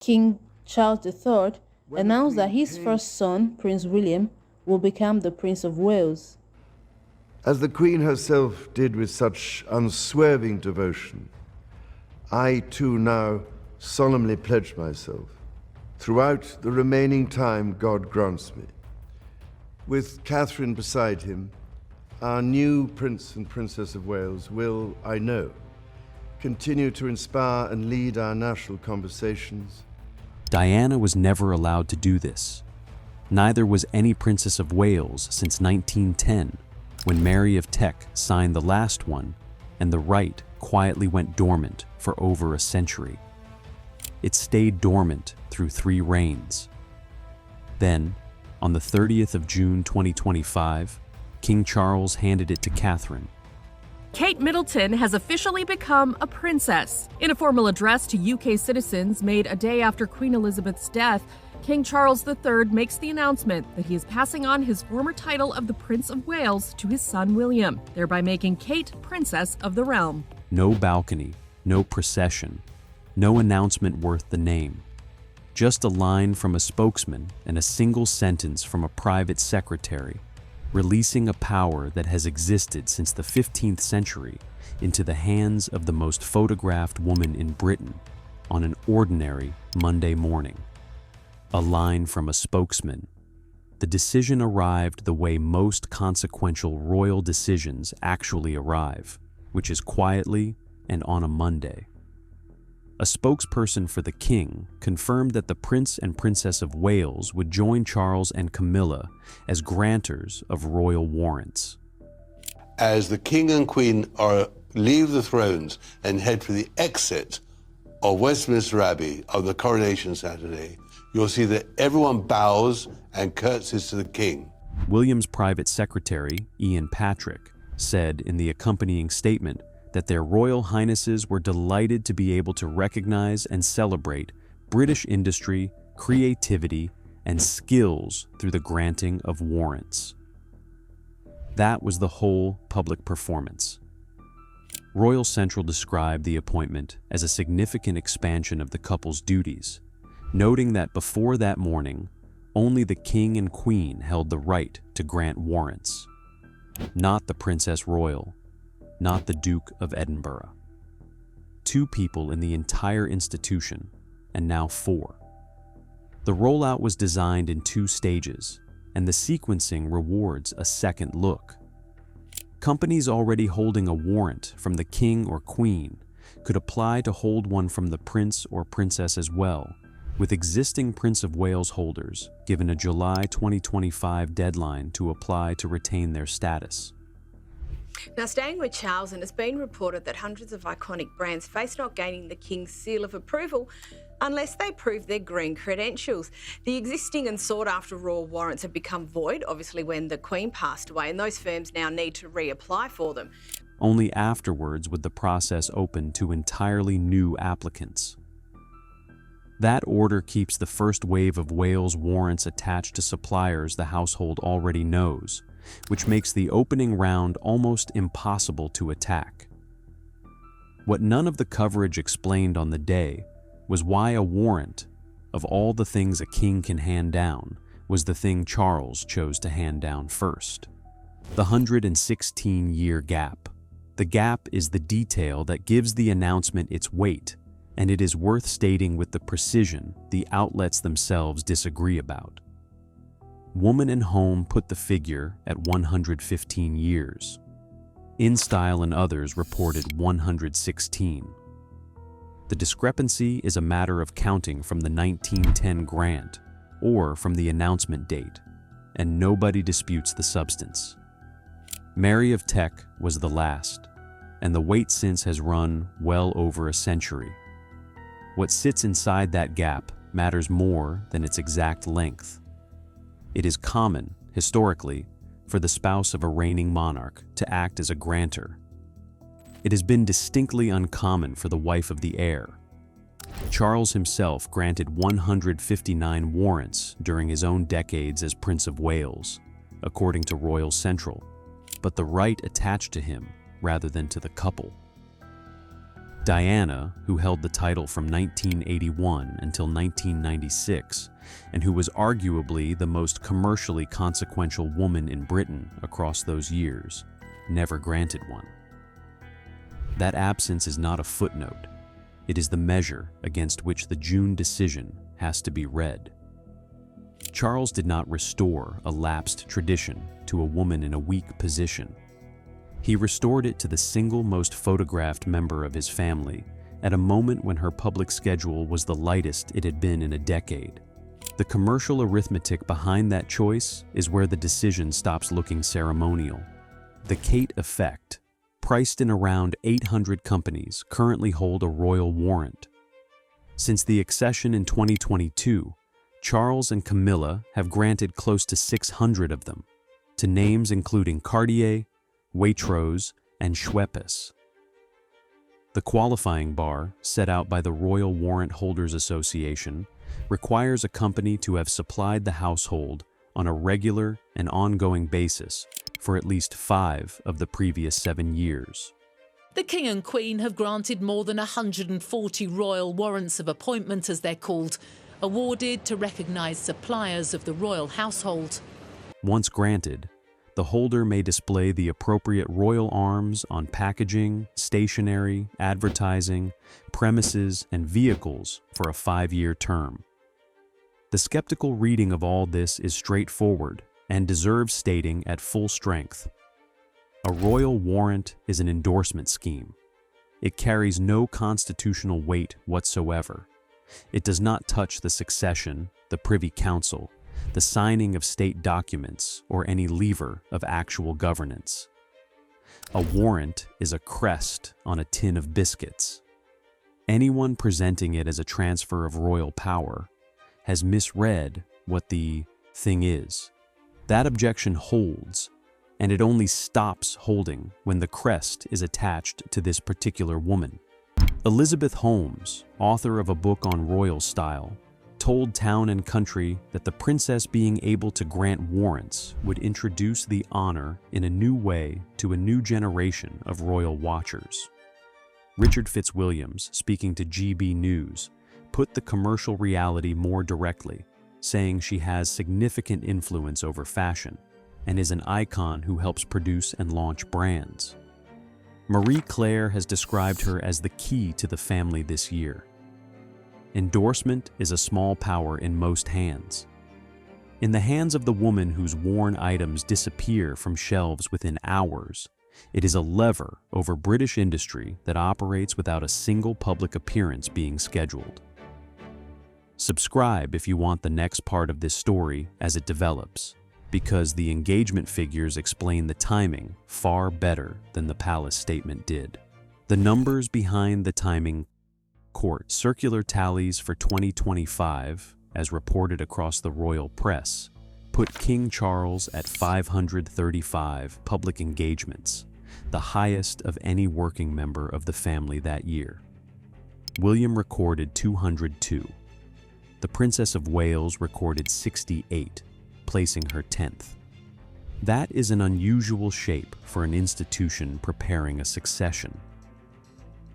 King Charles III When the announced that Queen his came, first son, Prince William, will become the Prince of Wales. as the Queen herself did with such unswerving devotion, I too now solemnly pledge myself, throughout the remaining time God grants me, with Catherine beside him, our new Prince and Princess of Wales will, I know, continue to inspire and lead our national conversations. Diana was never allowed to do this. Neither was any Princess of Wales since 1910, when Mary of Teck signed the last one, and the right quietly went dormant for over a century. It stayed dormant through 3 reigns. Then, on the 30th of June 2025, King Charles handed it to Catherine. Kate Middleton has officially become a princess. In a formal address to UK citizens made a day after Queen Elizabeth's death, King Charles III makes the announcement that he is passing on his former title of the Prince of Wales to his son William, thereby making Kate Princess of the realm. No balcony, no procession, no announcement worth the name. Just a line from a spokesman and a single sentence from a private secretary, releasing a power that has existed since the 15th century into the hands of the most photographed woman in Britain on an ordinary Monday morning. A line from a spokesman. The decision arrived the way most consequential royal decisions actually arrive, which is quietly and on a Monday. A spokesperson for the king confirmed that the Prince and Princess of Wales would join Charles and Camilla as grantors of royal warrants. As the king and queen leave the thrones and head for the exit of Westminster Abbey on the coronation Saturday, you'll see that everyone bows and curtsies to the king. William's private secretary, Ian Patrick, said in the accompanying statement that their Royal Highnesses were delighted to be able to recognize and celebrate British industry, creativity, and skills through the granting of warrants. That was the whole public performance. Royal Central described the appointment as a significant expansion of the couple's duties, noting that before that morning, only the King and Queen held the right to grant warrants, not the Princess Royal, not the Duke of Edinburgh. 2 people in the entire institution, and now 4. The rollout was designed in 2 stages, and the sequencing rewards a second look. Companies already holding a warrant from the King or Queen could apply to hold one from the Prince or Princess as well, with existing Prince of Wales holders given a July 2025 deadline to apply to retain their status. Now, staying with Charles, and it's been reported that hundreds of iconic brands face not gaining the King's seal of approval unless they prove their green credentials. The existing and sought-after royal warrants have become void, obviously when the Queen passed away, and those firms now need to reapply for them. Only afterwards would the process open to entirely new applicants. That order keeps the first wave of Wales warrants attached to suppliers the household already knows, which makes the opening round almost impossible to attack. What none of the coverage explained on the day was why a warrant, of all the things a king can hand down, was the thing Charles chose to hand down first. The 116-year gap. The gap is the detail that gives the announcement its weight, and it is worth stating with the precision the outlets themselves disagree about. Woman and Home put the figure at 115 years. InStyle and others reported 116. The discrepancy is a matter of counting from the 1910 grant or from the announcement date, and nobody disputes the substance. Mary of Teck was the last, and the wait since has run well over a century. What sits inside that gap matters more than its exact length. It is common, historically, for the spouse of a reigning monarch to act as a grantor. It has been distinctly uncommon for the wife of the heir. Charles himself granted 159 warrants during his own decades as Prince of Wales, according to Royal Central, but the right attached to him rather than to the couple. Diana, who held the title from 1981 until 1996, and who was arguably the most commercially consequential woman in Britain across those years, never granted one. That absence is not a footnote. It is the measure against which the June decision has to be read. Charles did not restore a lapsed tradition to a woman in a weak position. He restored it to the single most photographed member of his family at a moment when her public schedule was the lightest it had been in a decade. The commercial arithmetic behind that choice is where the decision stops looking ceremonial. The Kate effect, priced in around 800 companies, currently hold a royal warrant. Since the accession in 2022, Charles and Camilla have granted close to 600 of them, to names including Cartier, Waitrose, and Schweppes. The qualifying bar, set out by the Royal Warrant Holders Association, requires a company to have supplied the household on a regular and ongoing basis for at least 5 of the previous 7 years. The King and Queen have granted more than 140 royal warrants of appointment, as they're called, awarded to recognise suppliers of the royal household. Once granted, the holder may display the appropriate royal arms on packaging, stationery, advertising, premises, and vehicles for a 5-year term. The skeptical reading of all this is straightforward and deserves stating at full strength. A royal warrant is an endorsement scheme. It carries no constitutional weight whatsoever. It does not touch the succession, the Privy Council, the signing of state documents, or any lever of actual governance. A warrant is a crest on a tin of biscuits. Anyone presenting it as a transfer of royal power has misread what the thing is. That objection holds, and it only stops holding when the crest is attached to this particular woman. Elizabeth Holmes, author of a book on royal style, told Town and Country that the princess being able to grant warrants would introduce the honor in a new way to a new generation of royal watchers. Richard Fitzwilliams, speaking to GB News, put the commercial reality more directly, saying she has significant influence over fashion and is an icon who helps produce and launch brands. Marie Claire has described her as the key to the family this year. Endorsement is a small power in most hands. In the hands of the woman whose worn items disappear from shelves within hours, it is a lever over British industry that operates without a single public appearance being scheduled. Subscribe if you want the next part of this story as it develops, because the engagement figures explain the timing far better than the palace statement did. The numbers behind the timing court circular tallies for 2025, as reported across the royal press, put King Charles at 535 public engagements, the highest of any working member of the family that year. William recorded 202. The Princess of Wales recorded 68, placing her 10th. That is an unusual shape for an institution preparing a succession.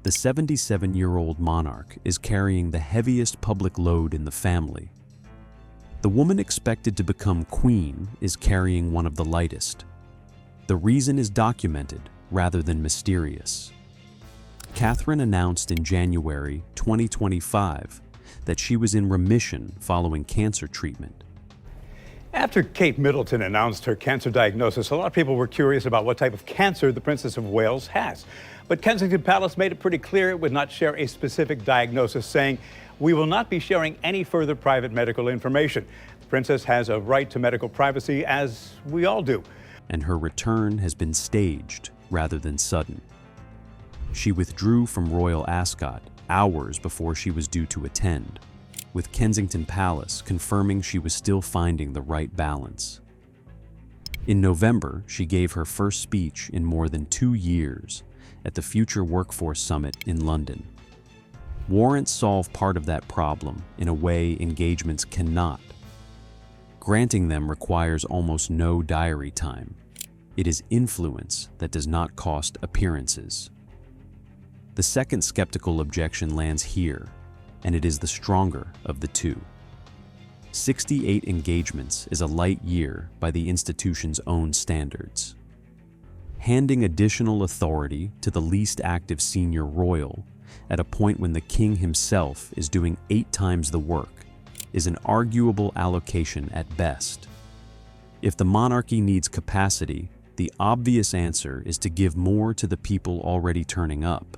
The 77-year-old monarch is carrying the heaviest public load in the family. The woman expected to become queen is carrying one of the lightest. The reason is documented rather than mysterious. Catherine announced in January 2025 that she was in remission following cancer treatment. After Kate Middleton announced her cancer diagnosis, a lot of people were curious about what type of cancer the Princess of Wales has. But Kensington Palace made it pretty clear it would not share a specific diagnosis, saying, "We will not be sharing any further private medical information. The Princess has a right to medical privacy, as we all do." And her return has been staged rather than sudden. She withdrew from Royal Ascot hours before she was due to attend, with Kensington Palace confirming she was still finding the right balance. In November, she gave her first speech in more than 2 years at the Future Workforce Summit in London. Warrants solve part of that problem in a way engagements cannot. Granting them requires almost no diary time. It is influence that does not cost appearances. The second skeptical objection lands here, and it is the stronger of the two. 68 engagements is a light year by the institution's own standards. Handing additional authority to the least active senior royal at a point when the king himself is doing 8 times the work is an arguable allocation at best. If the monarchy needs capacity, the obvious answer is to give more to the people already turning up.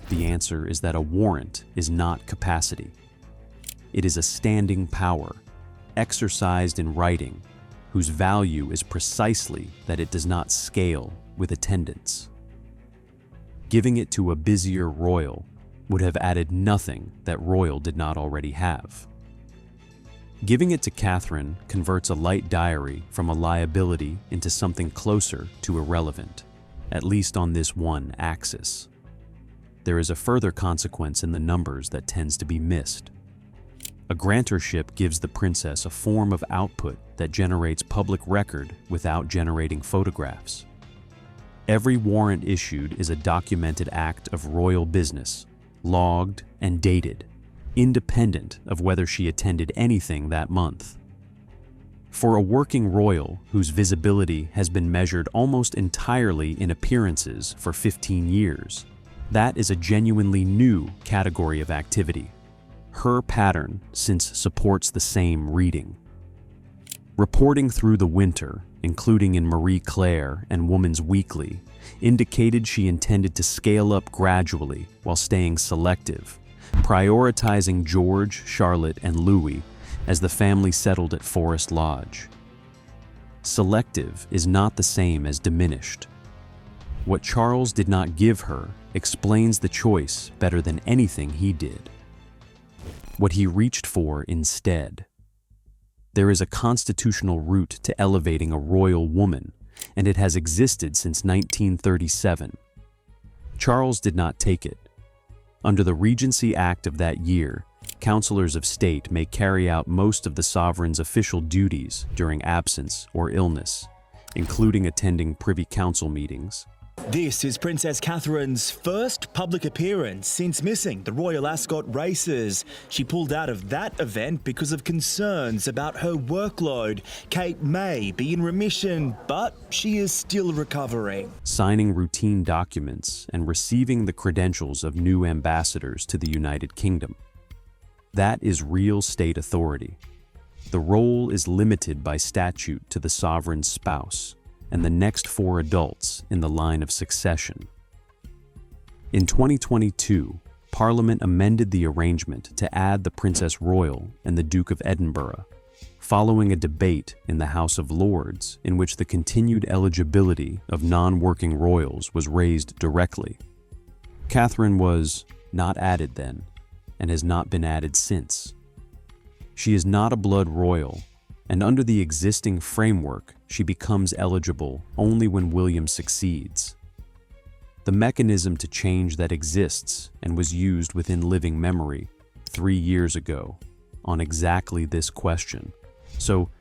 The answer is that a warrant is not capacity. It is a standing power, exercised in writing, whose value is precisely that it does not scale with attendance. Giving it to a busier royal would have added nothing that royal did not already have. Giving it to Catherine converts a light diary from a liability into something closer to irrelevant, at least on this one axis. There is a further consequence in the numbers that tends to be missed. A grantorship gives the princess a form of output that generates public record without generating photographs. Every warrant issued is a documented act of royal business, logged and dated, independent of whether she attended anything that month. For a working royal whose visibility has been measured almost entirely in appearances for 15 years, that is a genuinely new category of activity. Her pattern since supports the same reading. Reporting through the winter, including in Marie Claire and Woman's Weekly, indicated she intended to scale up gradually while staying selective, prioritizing George, Charlotte, and Louis as the family settled at Forest Lodge. Selective is not the same as diminished. What Charles did not give her explains the choice better than anything he did. What he reached for instead. There is a constitutional route to elevating a royal woman, and it has existed since 1937. Charles did not take it. Under the Regency Act of that year, councillors of state may carry out most of the sovereign's official duties during absence or illness, including attending Privy Council meetings. This is Princess Catherine's first public appearance since missing the Royal Ascot races. She pulled out of that event because of concerns about her workload. Kate may be in remission, but she is still recovering. Signing routine documents and receiving the credentials of new ambassadors to the United Kingdom. That is real state authority. The role is limited by statute to the sovereign's spouse and the next 4 adults in the line of succession. In 2022, Parliament amended the arrangement to add the Princess Royal and the Duke of Edinburgh, following a debate in the House of Lords in which the continued eligibility of non-working royals was raised directly. Catherine was not added then, and has not been added since. She is not a blood royal, and under the existing framework, she becomes eligible only when William succeeds. The mechanism to change that exists and was used within living memory 3 years ago on exactly this question. So,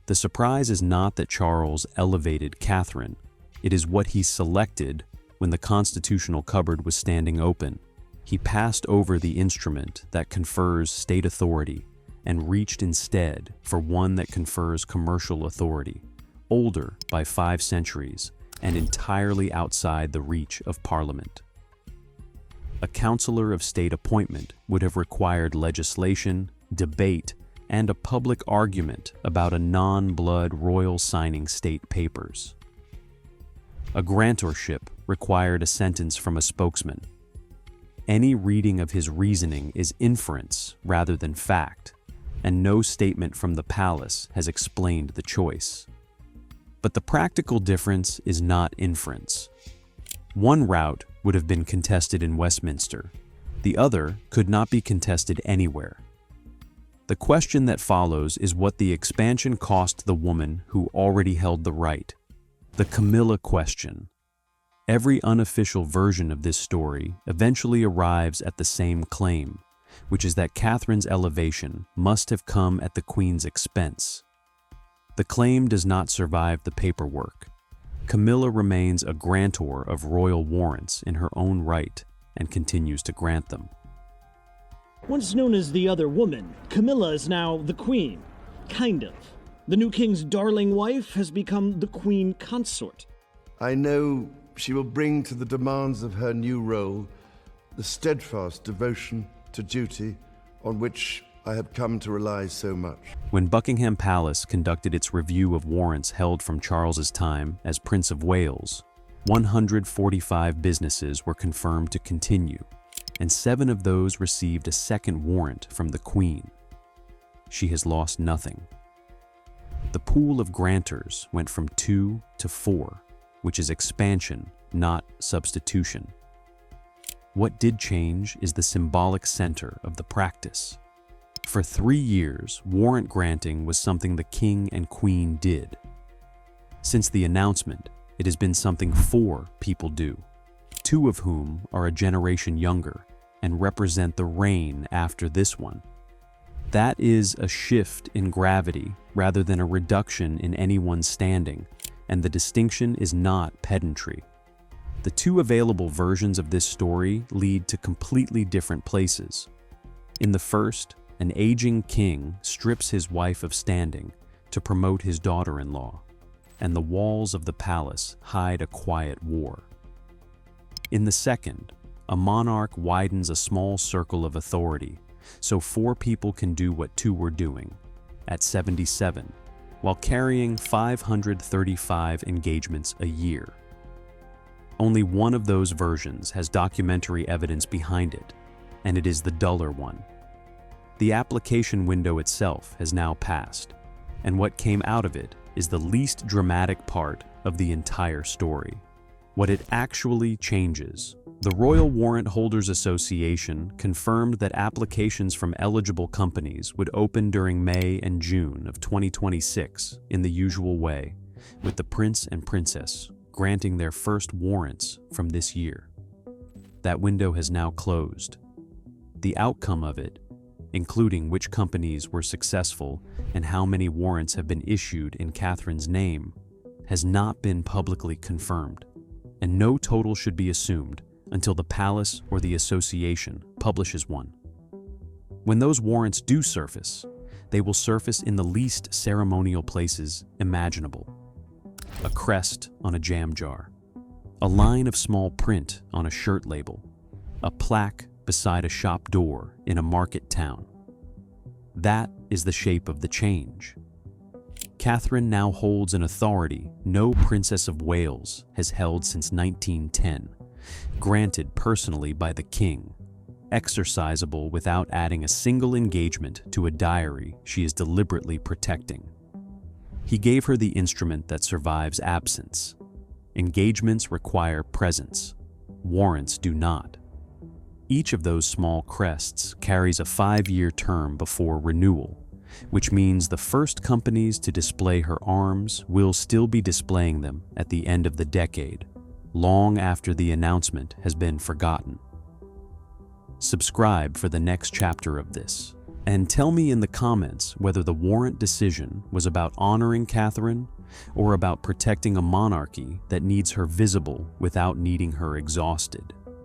the surprise is not that Charles elevated Catherine, it is what he selected when the constitutional cupboard was standing open. He passed over the instrument that confers state authority and reached instead for one that confers commercial authority, older by 5 centuries and entirely outside the reach of Parliament. A councillor of state appointment would have required legislation, debate, and a public argument about a non-blood royal signing state papers. A grantorship required a sentence from a spokesman. Any reading of his reasoning is inference rather than fact, and no statement from the palace has explained the choice. But the practical difference is not inference. One route would have been contested in Westminster. The other could not be contested anywhere. The question that follows is what the expansion cost the woman who already held the right. The Camilla question. Every unofficial version of this story eventually arrives at the same claim, which is that Catherine's elevation must have come at the Queen's expense. The claim does not survive the paperwork. Camilla remains a grantor of royal warrants in her own right and continues to grant them. Once known as the other woman, Camilla is now the queen. Kind of. The new king's darling wife has become the queen consort. I know she will bring to the demands of her new role the steadfast devotion to duty on which I had come to rely so much. When Buckingham Palace conducted its review of warrants held from Charles's time as Prince of Wales, 145 businesses were confirmed to continue, and 7 of those received a second warrant from the Queen. She has lost nothing. The pool of grantors went from 2 to 4, which is expansion, not substitution. What did change is the symbolic center of the practice. For 3 years, warrant granting was something the King and Queen did. Since the announcement, it has been something 4 people do, 2 of whom are a generation younger and represent the reign after this one. That is a shift in gravity rather than a reduction in anyone's standing, and the distinction is not pedantry. The 2 available versions of this story lead to completely different places. In the first, an aging king strips his wife of standing to promote his daughter-in-law, and the walls of the palace hide a quiet war. In the second, a monarch widens a small circle of authority so 4 people can do what 2 were doing at 77, while carrying 535 engagements a year. Only one of those versions has documentary evidence behind it, and it is the duller one. The application window itself has now passed, and what came out of it is the least dramatic part of the entire story. What it actually changes. The Royal Warrant Holders Association confirmed that applications from eligible companies would open during May and June of 2026 in the usual way, with the Prince and Princess granting their first warrants from this year. That window has now closed. The outcome of it, including which companies were successful and how many warrants have been issued in Catherine's name, has not been publicly confirmed, and no total should be assumed until the palace or the association publishes one. When those warrants do surface, they will surface in the least ceremonial places imaginable. A crest on a jam jar, a line of small print on a shirt label, a plaque beside a shop door in a market town. That is the shape of the change. Catherine now holds an authority no Princess of Wales has held since 1910, granted personally by the King, exercisable without adding a single engagement to a diary she is deliberately protecting. He gave her the instrument that survives absence. Engagements require presence. Warrants do not. Each of those small crests carries a 5-year term before renewal, which means the first companies to display her arms will still be displaying them at the end of the decade, long after the announcement has been forgotten. Subscribe for the next chapter of this, and tell me in the comments whether the warrant decision was about honoring Catherine or about protecting a monarchy that needs her visible without needing her exhausted.